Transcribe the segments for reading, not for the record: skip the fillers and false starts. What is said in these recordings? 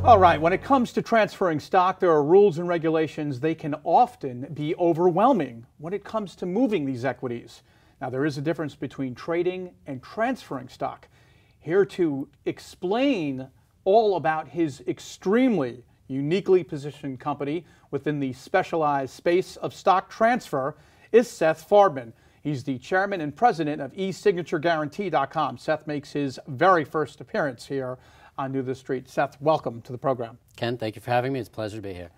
All right, when it comes to transferring stock, there are rules and regulations. They can often be overwhelming when it comes to moving these equities. Now, there is a difference between trading and transferring stock. Here to explain all about his extremely uniquely positioned company within the specialized space of stock transfer is Seth Farbman. He's the chairman and president of eSignatureGuarantee.com. Seth makes his very first appearance here on New the Street. Seth, welcome to the program. Ken, thank you for having me. It's a pleasure to be here.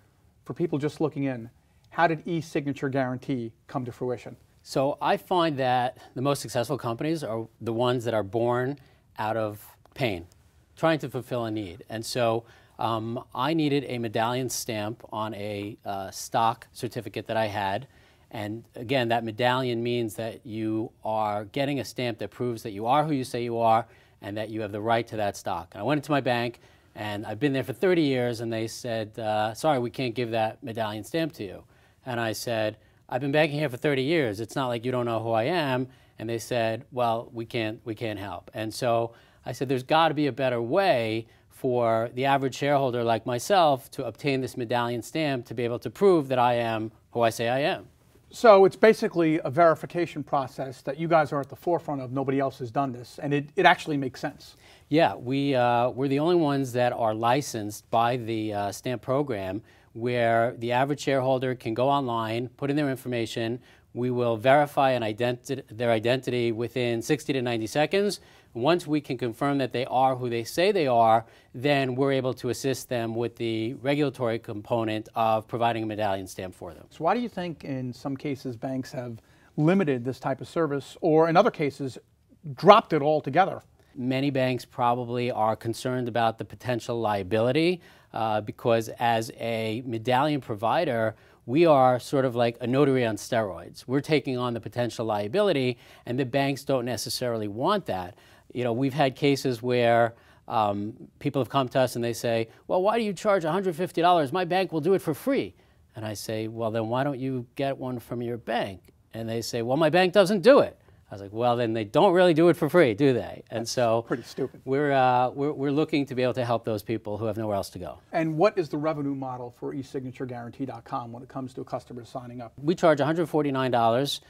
For people just looking in, how did eSignature Guarantee come to fruition? So I find that the most successful companies are the ones that are born out of pain, trying to fulfill a need. And so I needed a medallion stamp on a stock certificate that I had. And again, that medallion means that you are getting a stamp that proves that you are who you say you are and that you have the right to that stock. And I went into my bank, and I've been there for 30 years, and they said, sorry, we can't give that medallion stamp to you. And I said, I've been banking here for 30 years. It's not like you don't know who I am. And they said, well, we can't help. And so I said, there's got to be a better way for the average shareholder like myself to obtain this medallion stamp to be able to prove that I am who I say I am. So it's basically a verification process that you guys are at the forefront of. Nobody else has done this, and it actually makes sense. Yeah, we're the only ones that are licensed by the stamp program where the average shareholder can go online, put in their information. We will verify their identity within 60 to 90 seconds. Once we can confirm that they are who they say they are, then we're able to assist them with the regulatory component of providing a medallion stamp for them. So why do you think in some cases banks have limited this type of service, or in other cases dropped it altogether? Many banks probably are concerned about the potential liability because as a medallion provider, we are sort of like a notary on steroids. We're taking on the potential liability, and the banks don't necessarily want that. You know, we've had cases where people have come to us and they say, well, why do you charge $150? My bank will do it for free. And I say, well, then why don't you get one from your bank? And they say, well, my bank doesn't do it. I was like, well, then they don't really do it for free, do they? And That's so pretty stupid. We're looking to be able to help those people who have nowhere else to go. And what is the revenue model for eSignatureGuarantee.com when it comes to a customer signing up? We charge $149,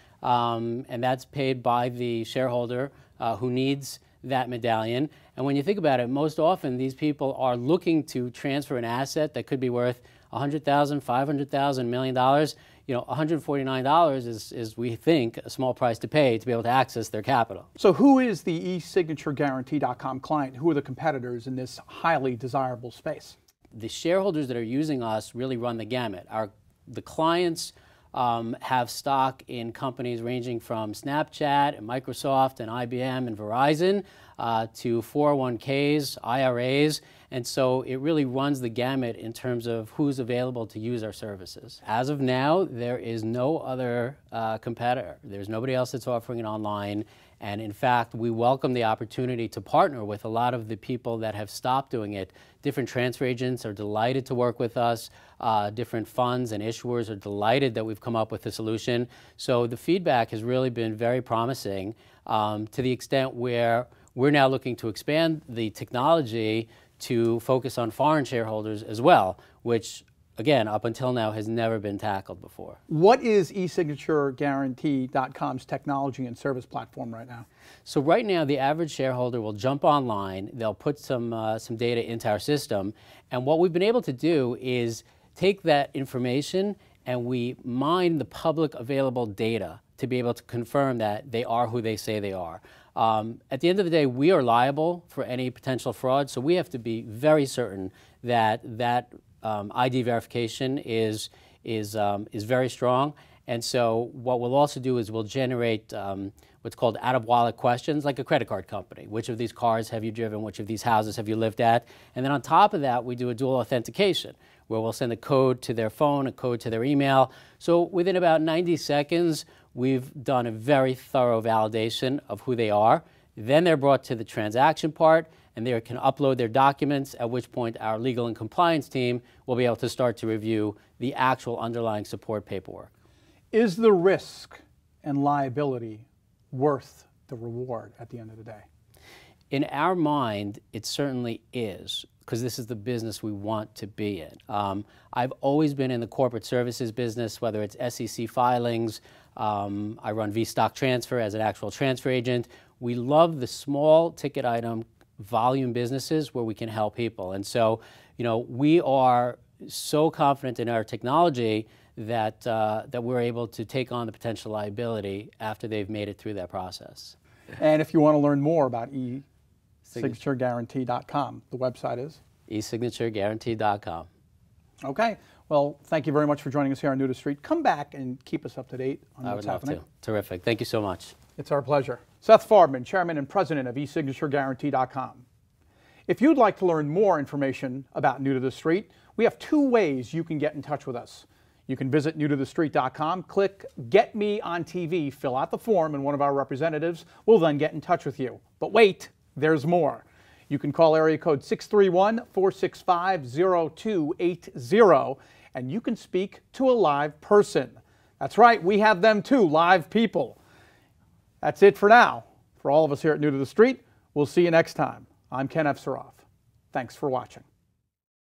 and that's paid by the shareholder who needs that medallion. And when you think about it, most often these people are looking to transfer an asset that could be worth $100,000, $500,000, $1 million. You know, $149 is, we think, a small price to pay to be able to access their capital. So who is the eSignatureGuarantee.com client? Who are the competitors in this highly desirable space? The shareholders that are using us really run the gamut. The clients have stock in companies ranging from Snapchat and Microsoft and IBM and Verizon to 401ks, IRAs, and so it really runs the gamut in terms of who's available to use our services. As of now, there is no other competitor. There's nobody else that's offering it online, and in fact, we welcome the opportunity to partner with a lot of the people that have stopped doing it. Different transfer agents are delighted to work with us. Different funds and issuers are delighted that we've come up with a solution. So the feedback has really been very promising to the extent where we're now looking to expand the technology to focus on foreign shareholders as well, which, again, up until now has never been tackled before. What is eSignatureGuarantee.com's technology and service platform right now? So right now, the average shareholder will jump online, they'll put some data into our system, and what we've been able to do is take that information and we mine the public available data to be able to confirm that they are who they say they are. At the end of the day, we are liable for any potential fraud, so we have to be very certain that ID verification is very strong. And so what we'll also do is we'll generate what's called out-of-wallet questions, like a credit card company. Which of these cars have you driven? Which of these houses have you lived at? And then on top of that, we do a dual authentication, where we'll send a code to their phone, a code to their email. So within about 90 seconds, we've done a very thorough validation of who they are. Then they're brought to the transaction part, and they can upload their documents, at which point our legal and compliance team will be able to start to review the actual underlying support paperwork. Is the risk and liability worth the reward at the end of the day? In our mind, it certainly is, because this is the business we want to be in. I've always been in the corporate services business, whether it's SEC filings. I run vStock Transfer as an actual transfer agent. We love the small ticket item volume businesses where we can help people. And so, we are so confident in our technology that, that we're able to take on the potential liability after they've made it through that process. And if you want to learn more about eSignatureGuarantee.com, the website is? eSignatureGuarantee.com. Okay. Well, thank you very much for joining us here on New to Street. Come back and keep us up to date on what's happening. I would love to. Terrific. Thank you so much. It's our pleasure. Seth Farbman, Chairman and President of eSignatureGuarantee.com. If you'd like to learn more information about New to the Street, we have 2 ways you can get in touch with us. You can visit newtothestreet.com, click Get Me on TV, fill out the form, and one of our representatives will then get in touch with you. But wait, there's more. You can call area code 631-465-0280, and you can speak to a live person. That's right, we have them too, live people. That's it for now. For all of us here at New to the Street, we'll see you next time. I'm Ken F. Saroff. Thanks for watching.